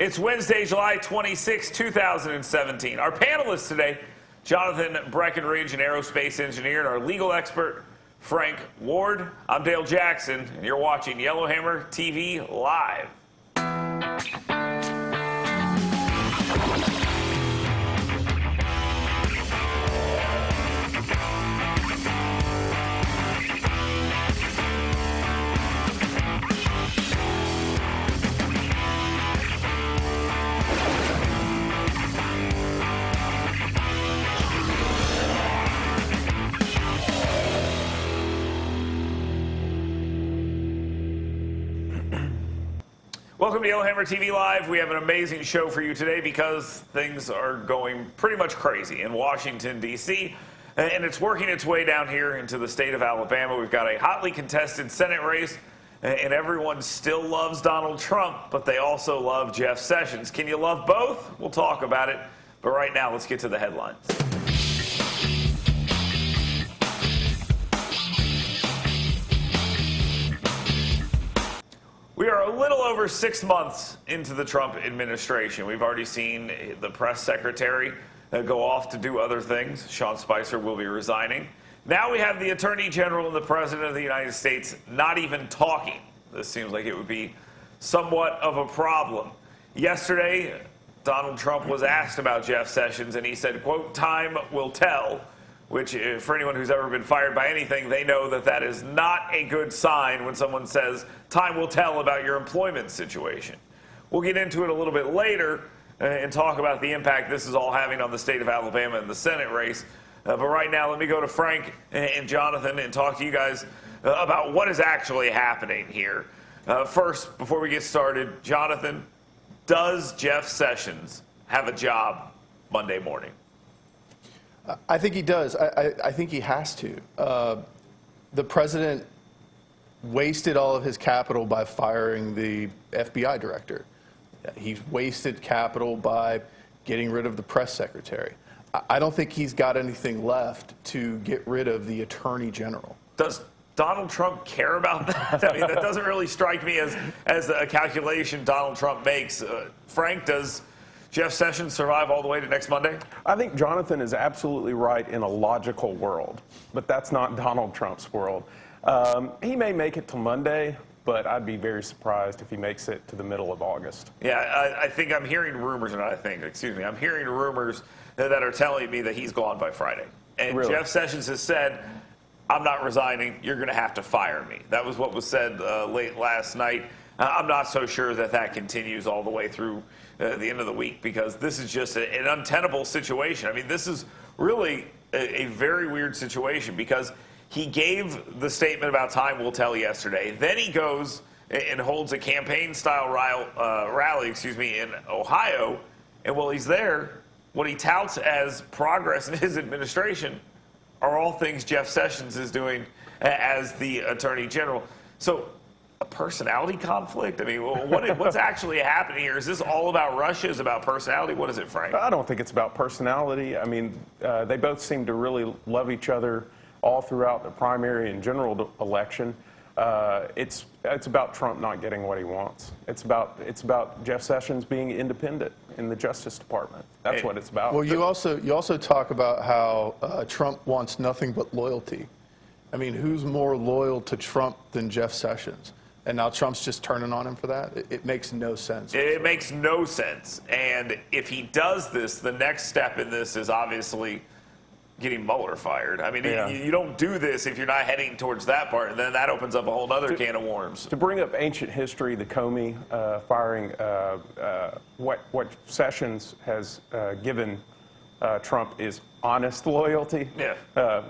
It's Wednesday, July 26, 2017. Our panelists today, Jonathan Breckenridge, an aerospace engineer, and our legal expert, Frank Ward. I'm Dale Jackson, and you're watching Yellowhammer TV Live. Welcome to Yellowhammer TV Live. We have an amazing show for you today because things are going pretty much crazy in Washington, D.C., and it's working its way down here into the state of Alabama. We've got a hotly contested Senate race, and everyone still loves Donald Trump, but they also love Jeff Sessions. Can you love both? We'll talk about it, but right now, let's get to the headlines. We are a little over 6 months into the Trump administration. We've already seen the press secretary go off to do other things. Sean Spicer will be resigning. Now we have the Attorney General and the President of the United States not even talking. This seems like it would be somewhat of a problem. Yesterday, Donald Trump was asked about Jeff Sessions, and he said, quote, "Time will tell," which for anyone who's ever been fired by anything, they know that that is not a good sign when someone says, "Time will tell" about your employment situation. We'll get into it a little bit later and talk about the impact this is all having on the state of Alabama and the Senate race. But right now, let me go to Frank and Jonathan and talk to you guys about what is actually happening here. First, before we get started, Jonathan, does Jeff Sessions have a job Monday morning? I think he does. I think he has to. The president wasted all of his capital by firing the FBI director. He's wasted capital by getting rid of the press secretary. I don't think he's got anything left to get rid of the attorney general. Does Donald Trump care about that? I mean, that doesn't really strike me as a calculation Donald Trump makes. Frank, does Jeff Sessions survive all the way to next Monday? I think Jonathan is absolutely right in a logical world, but that's not Donald Trump's world. He may make it till Monday, but I'd be very surprised if he makes it to the middle of August. Yeah, I think I'm hearing rumors, I'm hearing rumors that are telling me that he's gone by Friday. And Really? Jeff Sessions has said, "I'm not resigning, you're going to have to fire me." That was what was said late last night. I'm not so sure that that continues all the way through the end of the week, because this is just an untenable situation. I mean, this is really a very weird situation, because he gave the statement about time will tell yesterday. Then he goes and holds a campaign-style rally, in Ohio. And while he's there, what he touts as progress in his administration are all things Jeff Sessions is doing as the Attorney General. So, a personality conflict? I mean, what's actually happening here? Is this all about Russia? Is it about personality? What is it, Frank? I don't think it's about personality. I mean, they both seem to really love each other all throughout the primary and general election. It's about Trump not getting what he wants. It's about Jeff Sessions being independent in the Justice Department. That's what it's about. Well, you also talk about how Trump wants nothing but loyalty. I mean, who's more loyal to Trump than Jeff Sessions? And now Trump's just turning on him for that? It makes no sense. It makes no sense. And if he does this, the next step in this is obviously getting Mueller fired. I mean, you don't do this if you're not heading towards that part, and then that opens up a whole other can of worms. To bring up ancient history, the Comey firing, what Sessions has given Trump is honest loyalty,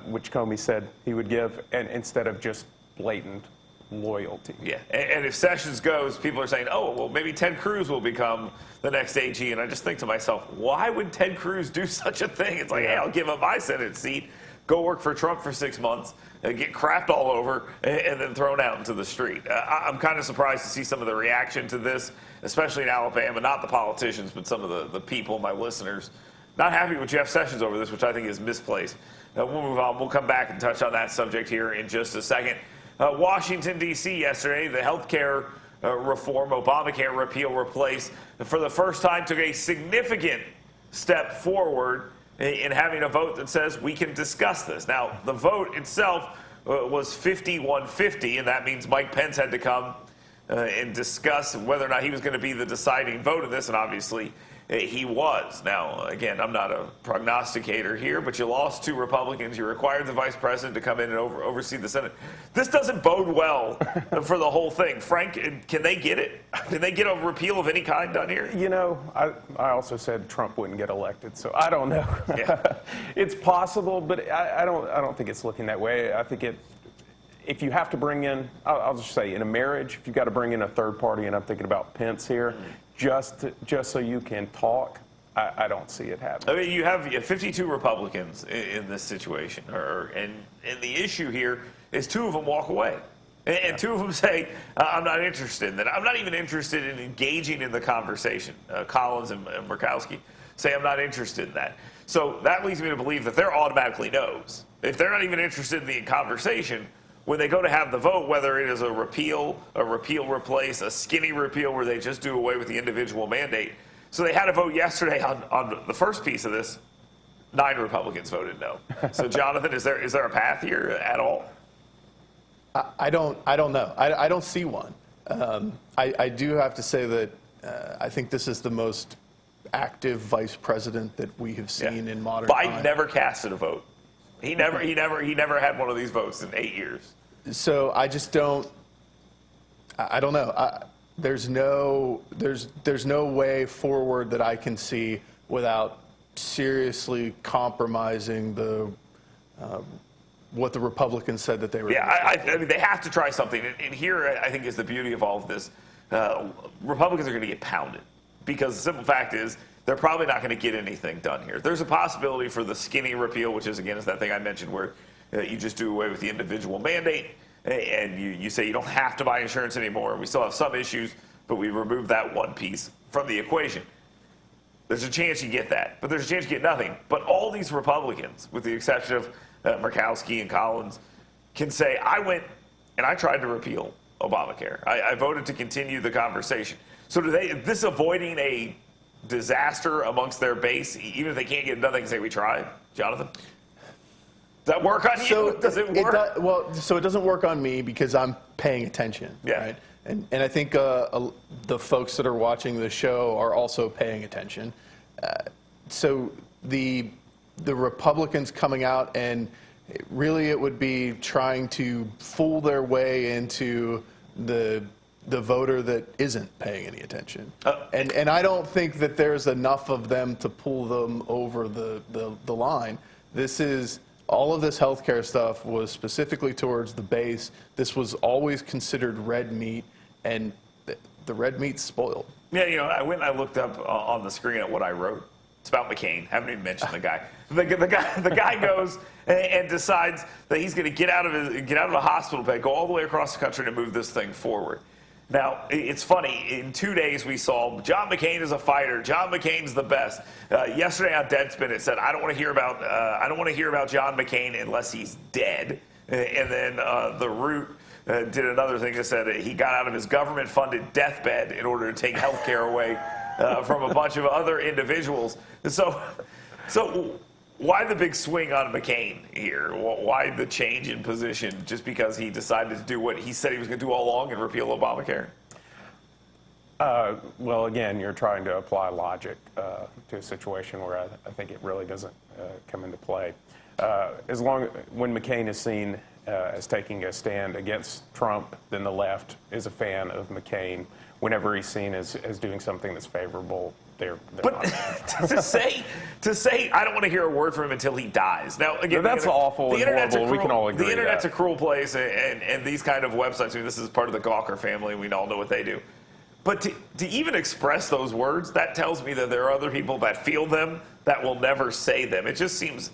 which Comey said he would give, and instead of just blatant loyalty. Yeah, and if Sessions goes, people are saying, "Oh, well, maybe Ted Cruz will become the next AG." And I just think to myself, why would Ted Cruz do such a thing? It's like, hey, I'll give up my Senate seat, go work for Trump for 6 months, get crapped all over, and then thrown out into the street. I'm kind of surprised to see some of the reaction to this, especially in Alabama, not the politicians, but some of the people, my listeners, not happy with Jeff Sessions over this, which I think is misplaced. We'll move on. We'll come back and touch on that subject here in just a second. Washington, D.C. yesterday, the healthcare reform, Obamacare repeal, replace, for the first time took a significant step forward in having a vote that says we can discuss this. Now, the vote itself was 51-50, and that means Mike Pence had to come and discuss whether or not he was going to be the deciding vote in this, and obviously he was. Now, again, I'm not a prognosticator here, but you lost 2 Republicans. You required the vice president to come in and oversee the Senate. This doesn't bode well for the whole thing. Frank, can they get it? Can they get a repeal of any kind done here? You know, I also said Trump wouldn't get elected, so I don't know. Yeah. It's possible, but I don't think it's looking that way. I think if you have to bring in, I'll just say, in a marriage, if you've got to bring in a third party, and I'm thinking about Pence here, just so you can talk, I don't see it happening. I mean, you have 52 Republicans in this situation, and the issue here is 2 of them walk away. And 2 of them say, I'm not interested in that. I'm not even interested in engaging in the conversation. Collins and Murkowski say, I'm not interested in that. So that leads me to believe that they're automatically no's. If they're not even interested in the conversation, when they go to have the vote, whether it is a repeal replace, a skinny repeal where they just do away with the individual mandate. So they had a vote yesterday on the first piece of this. 9 Republicans voted no. So Jonathan, is there a path here at all? I don't know. I don't see one. I do have to say that I think this is the most active vice president that we have seen in modern Biden time. never casted a vote. He never had one of these votes in 8 years. So I just don't. I don't know. There's no way forward that I can see without seriously compromising the what the Republicans said that they were. Yeah, I mean, they have to try something. And here, I think, is the beauty of all of this. Republicans are going to get pounded because the simple fact is they're probably not going to get anything done here. There's a possibility for the skinny repeal, which is, again, is that thing I mentioned where you just do away with the individual mandate and you say you don't have to buy insurance anymore. We still have some issues, but we removed that one piece from the equation. There's a chance you get that, but there's a chance you get nothing. But all these Republicans, with the exception of Murkowski and Collins, can say, I went and I tried to repeal Obamacare. I voted to continue the conversation. So is this avoiding a disaster amongst their base? Even if they can't get it done, they can say, we tried. Jonathan? Does that work on you? Does it work? So it doesn't work on me because I'm paying attention. Yeah. Right? And I think the folks that are watching the show are also paying attention. So the Republicans coming out and really it would be trying to fool their way into the voter that isn't paying any attention. And I don't think that there's enough of them to pull them over the line. All of this healthcare stuff was specifically towards the base. This was always considered red meat, and the red meat's spoiled. Yeah, I went and I looked up on the screen at what I wrote. It's about McCain. Haven't even mentioned the guy. The guy goes and decides that he's going to get out of the hospital bed, go all the way across the country to move this thing forward. Now, it's funny. In 2 days, we saw John McCain is a fighter. John McCain's the best. Yesterday on Deadspin, it said, I don't want to hear about John McCain unless he's dead. And then The Root did another thing that said he got out of his government-funded deathbed in order to take health care away from a bunch of other individuals. So why the big swing on McCain here? Why the change in position just because he decided to do what he said he was going to do all along and repeal Obamacare? Well, again, you're trying to apply logic to a situation where I think it really doesn't come into play. When McCain is seen as taking a stand against Trump, then the left is a fan of McCain. Whenever he's seen as doing something that's favorable, they're but not. to say I don't want to hear a word from him until he dies. Now again, that's awful and horrible. We can all agree. The internet's a cruel place, and these kind of websites. I mean, this is part of the Gawker family. We all know what they do. But to even express those words, that tells me that there are other people that feel them that will never say them. It just seems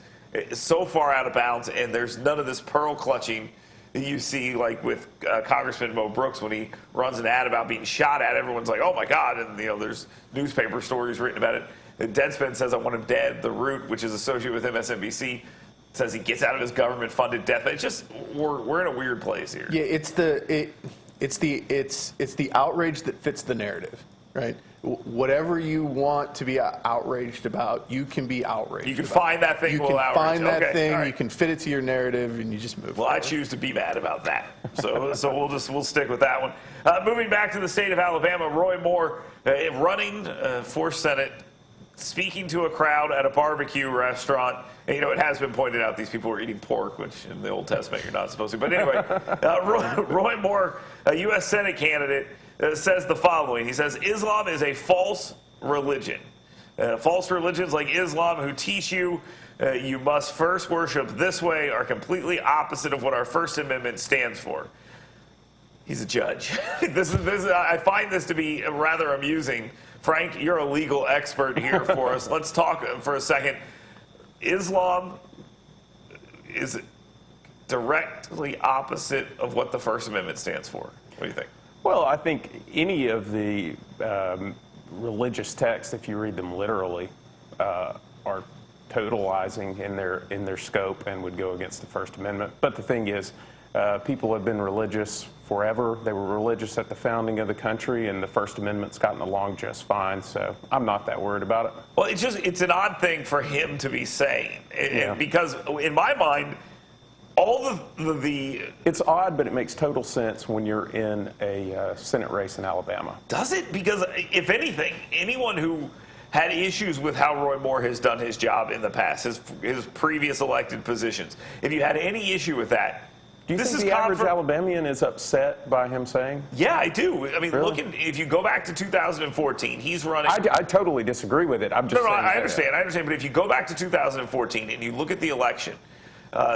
so far out of bounds, and there's none of this pearl clutching you see, like with Congressman Mo Brooks when he runs an ad about being shot at. Everyone's like, "Oh my God!" And there's newspaper stories written about it. Deadspin says, "I want him dead." The Root, which is associated with MSNBC, says he gets out of his government-funded death. It's just we're in a weird place here. Yeah, it's the outrage that fits the narrative, right? Whatever you want to be outraged about, you can be outraged. You can about. find that thing. You will can outrage. find that Okay, thing. all right. You can fit it to your narrative, and you just move. Well, forward. I choose to be mad about that. So we'll stick with that one. Moving back to the state of Alabama, Roy Moore running for Senate, speaking to a crowd at a barbecue restaurant. And, you know, it has been pointed out these people were eating pork, which in the Old Testament you're not supposed to. But anyway, Roy Moore, a U.S. Senate candidate, says the following. He says, Islam is a false religion. False religions like Islam who teach you you must first worship this way are completely opposite of what our First Amendment stands for. He's a judge. I find this to be rather amusing. Frank, you're a legal expert here for us. Let's talk for a second. Islam is directly opposite of what the First Amendment stands for. What do you think? Well, I think any of the religious texts, if you read them literally, are totalizing in their scope and would go against the First Amendment. But the thing is, people have been religious forever. They were religious at the founding of the country, and the First Amendment's gotten along just fine. So I'm not that worried about it. Well, it's an odd thing for him to be saying, Yeah. because in my mind, all the It's odd, but it makes total sense when you're in a Senate race in Alabama. does it? Because if anything, anyone who had issues with how Roy Moore has done his job in the past, his previous elected positions, if you had any issue with that, Do you this think is the average confirm- Alabamian is upset by him saying? Yeah, I do. I mean, Really? if you go back to 2014, he's running. I totally disagree with it. I'm just No, saying I that. understand. But if you go back to 2014 and you look at the election,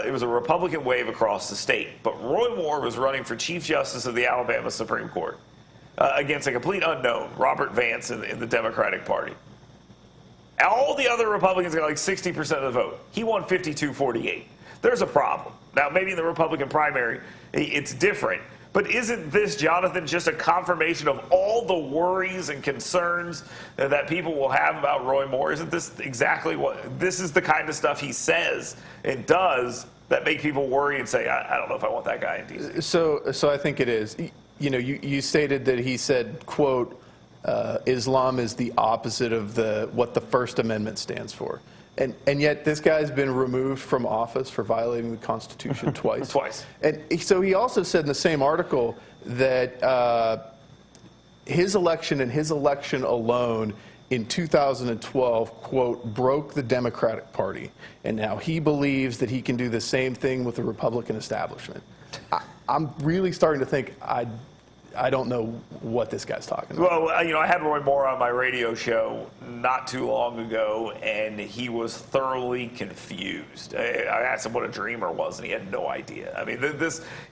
it was a Republican wave across the state. But Roy Moore was running for Chief Justice of the Alabama Supreme Court against a complete unknown, Robert Vance in the Democratic Party. All the other Republicans got like 60% of the vote. He won 52-48. There's a problem. Now, maybe in the Republican primary, it's different. But isn't this, Jonathan, just a confirmation of all the worries and concerns that people will have about Roy Moore? Isn't this exactly this is the kind of stuff he says and does that make people worry and say, I don't know if I want that guy in D.C.? So I think it is. You know, you stated that he said, quote, Islam is the opposite of what the First Amendment stands for. And yet this guy's been removed from office for violating the Constitution twice. Twice. And so he also said in the same article that his election and his election alone in 2012, quote, broke the Democratic Party. And now he believes that he can do the same thing with the Republican establishment. I'm really starting to think I don't know what this guy's talking about. Well, you know, I had Roy Moore on my radio show not too long ago, and he was thoroughly confused. I asked him what a dreamer was, and he had no idea. I mean,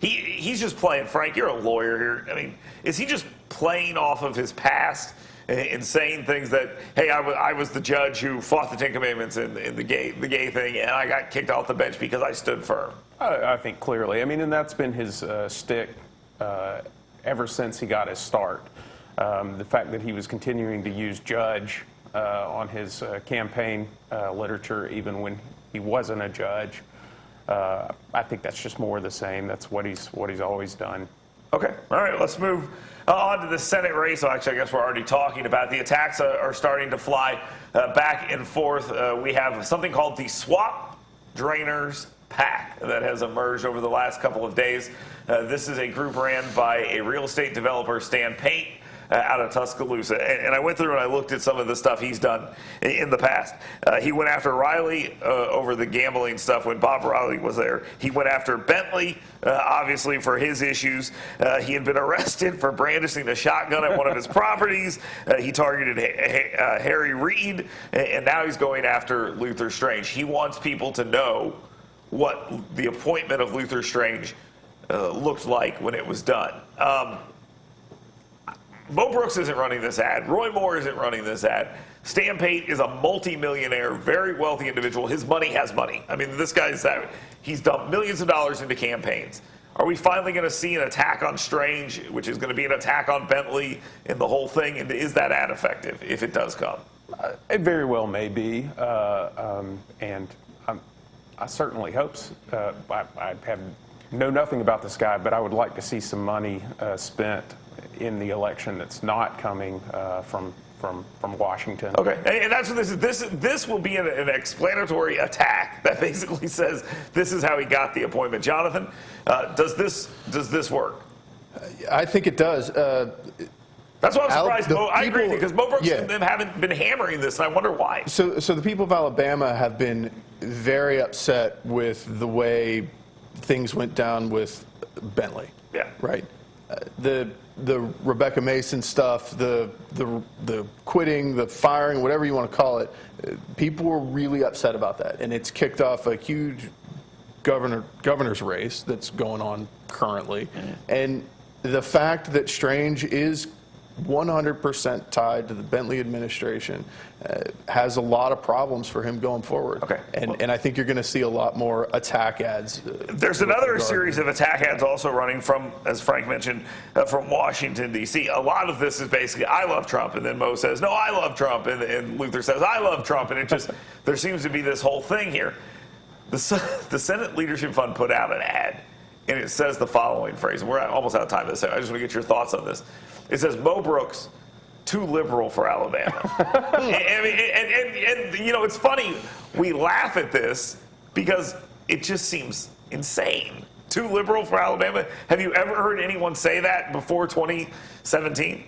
he's just playing. Frank, you're a lawyer here. I mean, is he just playing off of his past and saying things that, hey, I was the judge who fought the Ten Commandments in the gay thing, and I got kicked off the bench because I stood firm? I think clearly. I mean, and that's been his stick ever since he got his start. The fact that he was continuing to use judge on his campaign literature, even when he wasn't a judge, I think that's just more of the same. That's what he's always done. Okay. All right. Let's move on to the Senate race. Well, actually, I guess we're already talking about the attacks are starting to fly back and forth. We have something called the Swamp Drainers PAC that has emerged over the last couple of days. This is a group ran by a real estate developer, Stan Payne, out of Tuscaloosa. And I went through and I looked at some of the stuff he's done in the past. He went after Riley over the gambling stuff when Bob Riley was there. He went after Bentley, obviously, for his issues. He had been arrested for brandishing a shotgun at one of his properties. He targeted Harry Reid, and now he's going after Luther Strange. He wants people to know what the appointment of Luther Strange looked like when it was done. Bo Brooks isn't running this ad. Roy Moore isn't running this ad. Stan Payne is a multi-millionaire, very wealthy individual. His money has money. I mean, this guy's he's dumped millions of dollars into campaigns. Are we finally going to see an attack on Strange, which is going to be an attack on Bentley and the whole thing? And is that ad effective if it does come? It very well may be, and I certainly hope so. I have know nothing about this guy, but I would like to see some money spent in the election that's not coming from Washington. Okay, and that's what this is. This will be an explanatory attack that basically says this is how he got the appointment. Jonathan, does this work? I think it does. That's why I'm surprised. I agree with you, because Mo Brooks yeah. and them haven't been hammering this, and I wonder why. So the people of Alabama have been very upset with the way things went down with Bentley. Yeah. Right. The Rebecca Mason stuff, the quitting, the firing, whatever you want to call it, people were really upset about that, and it's kicked off a huge governor's race that's going on currently, and the fact that Strange is 100% tied to the Bentley administration has a lot of problems for him going forward. Okay. And I think you're going to see a lot more attack ads. There's another series of attack ads also running from, as Frank mentioned, from Washington, D.C. A lot of this is basically, I love Trump, and then Mo says, no, I love Trump, and Luther says, I love Trump, and it just, there seems to be this whole thing here. The Senate Leadership Fund put out an ad, and it says the following phrase, and we're almost out of time this. I just want to get your thoughts on this. It says, Mo Brooks, too liberal for Alabama. and you know, it's funny, we laugh at this because it just seems insane. Too liberal for Alabama? Have you ever heard anyone say that before 2017?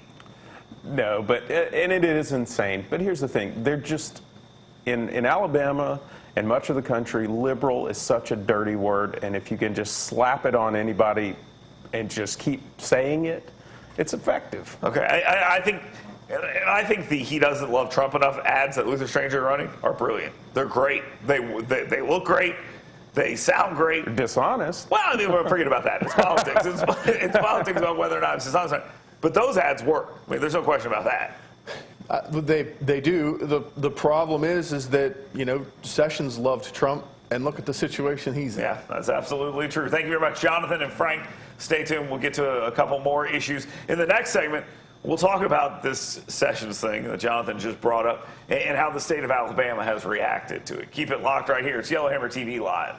No, and it is insane. But here's the thing. They're just, in Alabama and much of the country, liberal is such a dirty word. And if you can just slap it on anybody and just keep saying it, it's effective. Okay, I think the he doesn't love Trump enough ads that Luther Strange are running are brilliant. They're great. They look great. They sound great. They're dishonest. Well, I mean, we're forget about that. It's politics. It's politics about whether or not it's dishonest. But those ads work. I mean, there's no question about that. They do. The problem is that, you know, Sessions loved Trump, and look at the situation he's in. Yeah, that's absolutely true. Thank you very much, Jonathan and Frank. Stay tuned. We'll get to a couple more issues. In the next segment, we'll talk about this Sessions thing that Jonathan just brought up and how the state of Alabama has reacted to it. Keep it locked right here. It's Yellowhammer TV Live.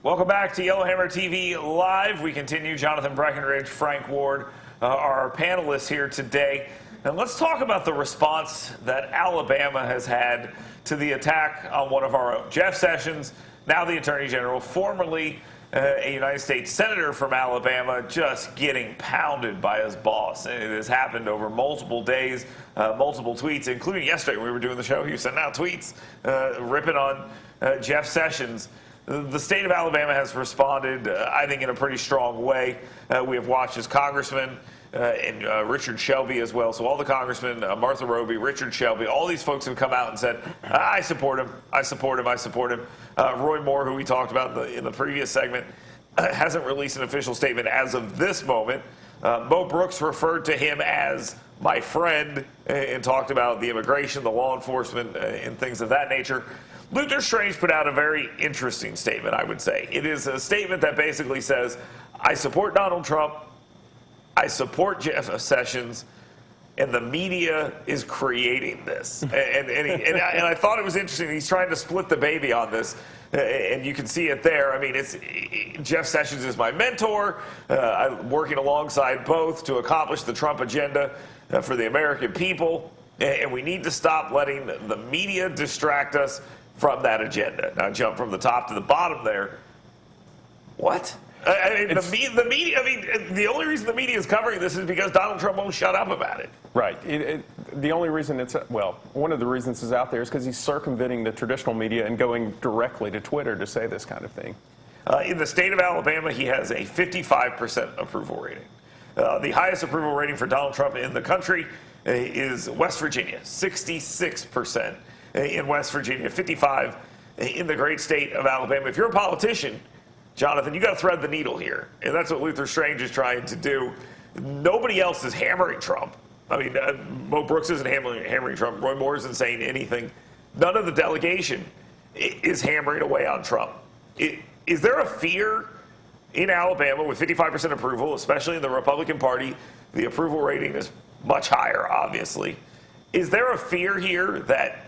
Welcome back to Yellowhammer TV Live. We continue. Jonathan Breckenridge, Frank Ward, our panelists here today. And let's talk about the response that Alabama has had to the attack on one of our own. Jeff Sessions, now the Attorney General, formerly a United States Senator from Alabama, just getting pounded by his boss. And it has happened over multiple days, multiple tweets, including yesterday when we were doing the show. He was sending out tweets ripping on Jeff Sessions. The state of Alabama has responded, I think, in a pretty strong way. We have watched as congressmen and Richard Shelby as well. So all the congressmen, Martha Roby, Richard Shelby, all these folks have come out and said, I support him, I support him, I support him. Roy Moore, who we talked about in the previous segment, hasn't released an official statement as of this moment. Mo Brooks referred to him as my friend and talked about the immigration, the law enforcement, and things of that nature. Luther Strange put out a very interesting statement, I would say. It is a statement that basically says, I support Donald Trump, I support Jeff Sessions, and the media is creating this. And I thought it was interesting. He's trying to split the baby on this, and you can see it there. I mean, Jeff Sessions is my mentor. I'm working alongside both to accomplish the Trump agenda for the American people, and we need to stop letting the media distract us from that agenda. Now, jump from the top to the bottom there. What? I mean, the media. I mean, the only reason the media is covering this is because Donald Trump won't shut up about it. Right. The only reason one of the reasons it's out there is because he's circumventing the traditional media and going directly to Twitter to say this kind of thing. In the state of Alabama, he has a 55% approval rating. The highest approval rating for Donald Trump in the country is West Virginia, 66% in West Virginia, 55% in the great state of Alabama. If you're a politician, Jonathan, you got to thread the needle here, and that's what Luther Strange is trying to do. Nobody else is hammering Trump. I mean, Mo Brooks isn't hammering Trump. Roy Moore isn't saying anything. None of the delegation is hammering away on Trump. Is there a fear in Alabama with 55% approval, especially in the Republican Party. The approval rating is much higher, obviously. Is there a fear here that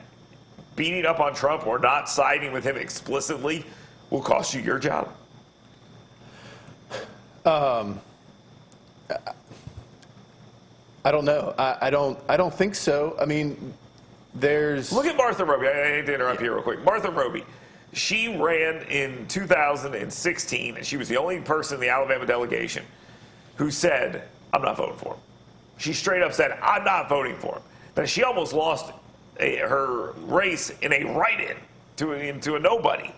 beating up on Trump or not siding with him explicitly will cost you your job? I don't know. I don't think so. I mean, there's... Look at Martha Roby. I hate to interrupt you real quick. Martha Roby, she ran in 2016, and she was the only person in the Alabama delegation who said, I'm not voting for him. She straight up said, I'm not voting for him. Now, she almost lost her race in a write-in to a nobody.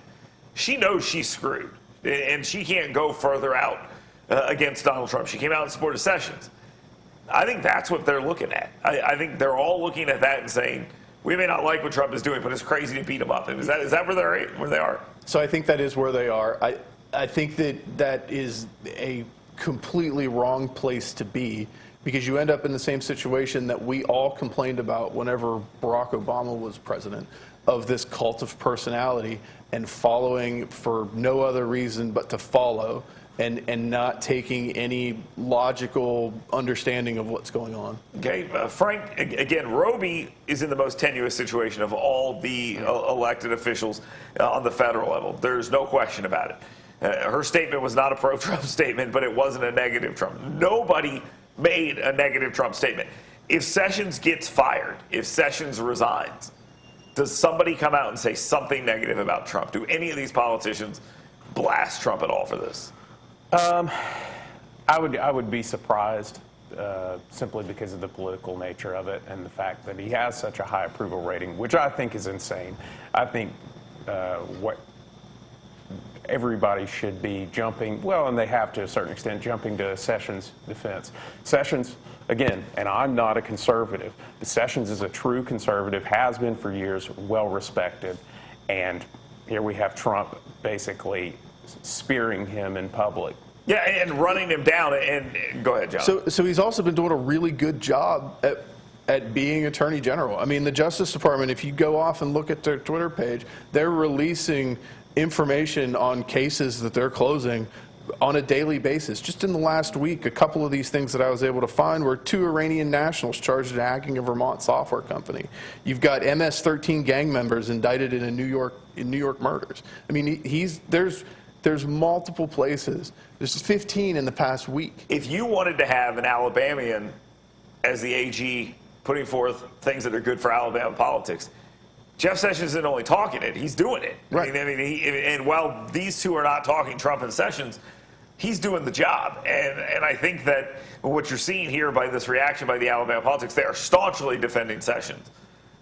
She knows she's screwed, and she can't go further out against Donald Trump. She came out in support of Sessions. I think that's what they're looking at. I think they're all looking at that and saying, we may not like what Trump is doing, but it's crazy to beat him up. Is that where they are? So I think that is where they are. I think that is a completely wrong place to be, because you end up in the same situation that we all complained about whenever Barack Obama was president, of this cult of personality and following for no other reason but to follow, and not taking any logical understanding of what's going on. Okay, Frank, again, Roby is in the most tenuous situation of all the elected officials on the federal level. There's no question about it. Her statement was not a pro-Trump statement, but it wasn't a negative Trump. Nobody made a negative Trump statement. If Sessions gets fired, if Sessions resigns, does somebody come out and say something negative about Trump? Do any of these politicians blast Trump at all for this? I would be surprised simply because of the political nature of it and the fact that he has such a high approval rating, which I think is insane. I think what everybody should be jumping, well, and they have to a certain extent, jumping to Sessions' defense. Sessions, again, and I'm not a conservative, but Sessions is a true conservative, has been for years, well respected, and here we have Trump basically spearing him in public. Yeah, and running him down. And go ahead, John. So he's also been doing a really good job at being Attorney General. I mean, the Justice Department, if you go off and look at their Twitter page, they're releasing information on cases that they're closing on a daily basis. Just in the last week, a couple of these things that I was able to find were 2 Iranian nationals charged in hacking a Vermont software company. You've got MS-13 gang members indicted in New York murders. I mean, there's multiple places. There's 15 in the past week. If you wanted to have an Alabamian as the AG putting forth things that are good for Alabama politics, Jeff Sessions isn't only talking it, he's doing it. Right. And while these two are not talking, Trump and Sessions, he's doing the job. And I think that what you're seeing here by this reaction by the Alabama politics, they are staunchly defending Sessions.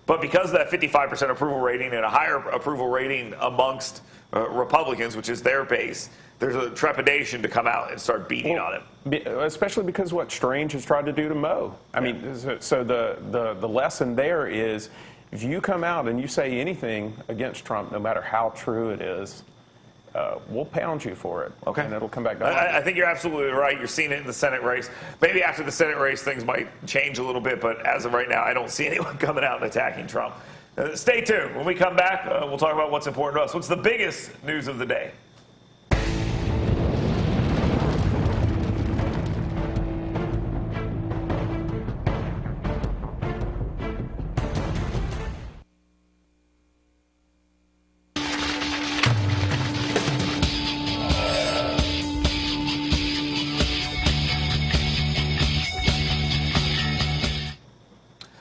But because of that 55% approval rating and a higher approval rating amongst Republicans, which is their base, there's a trepidation to come out and start beating on him. Especially because what Strange has tried to do to Mo. I mean, so the lesson there is, if you come out and you say anything against Trump, no matter how true it is, we'll pound you for it. Okay. And it'll come back down. I think you're absolutely right. You're seeing it in the Senate race. Maybe after the Senate race, things might change a little bit, but as of right now, I don't see anyone coming out and attacking Trump. Stay tuned. When we come back, we'll talk about what's important to us. What's the biggest news of the day?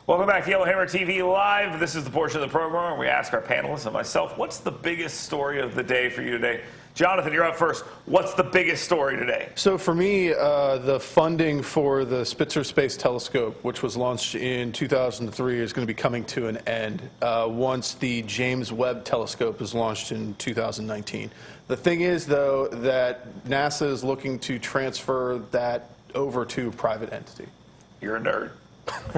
Welcome back to Yellowhammer TV Live. This is the portion of the program where we ask our panelists and myself, what's the biggest story of the day for you today? Jonathan, you're up first. What's the biggest story today? So for me, the funding for the Spitzer Space Telescope, which was launched in 2003, is going to be coming to an end once the James Webb Telescope is launched in 2019. The thing is, though, that NASA is looking to transfer that over to a private entity. You're a nerd.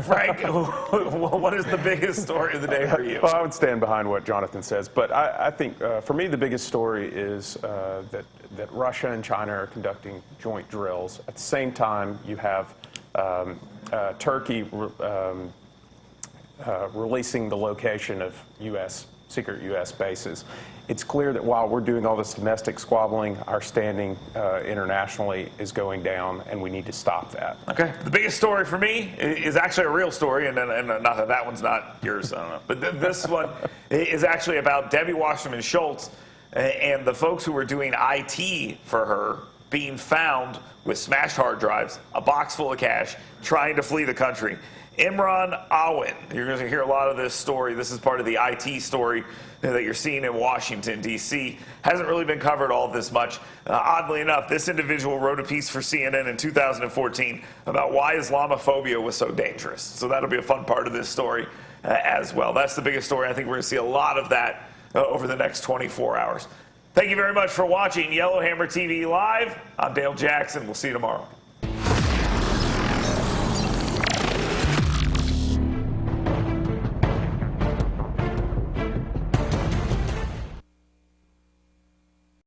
Frank, what is the biggest story of the day for you? Well, I would stand behind what Jonathan says, but I think for me the biggest story is that Russia and China are conducting joint drills. At the same time, you have Turkey releasing the location of U.S. secret U.S. bases. It's clear that while we're doing all this domestic squabbling, our standing internationally is going down, and we need to stop that. Okay. The biggest story for me is actually a real story, and not that that one's not yours, I don't know. But this one is actually about Debbie Wasserman Schultz and the folks who were doing IT for her being found with smashed hard drives, a box full of cash, trying to flee the country. Imran Awan, you're going to hear a lot of this story. This is part of the IT story that you're seeing in Washington, D.C. Hasn't really been covered all this much. Oddly enough, this individual wrote a piece for CNN in 2014 about why Islamophobia was so dangerous. So that'll be a fun part of this story as well. That's the biggest story. I think we're going to see a lot of that over the next 24 hours. Thank you very much for watching Yellowhammer TV Live. I'm Dale Jackson. We'll see you tomorrow.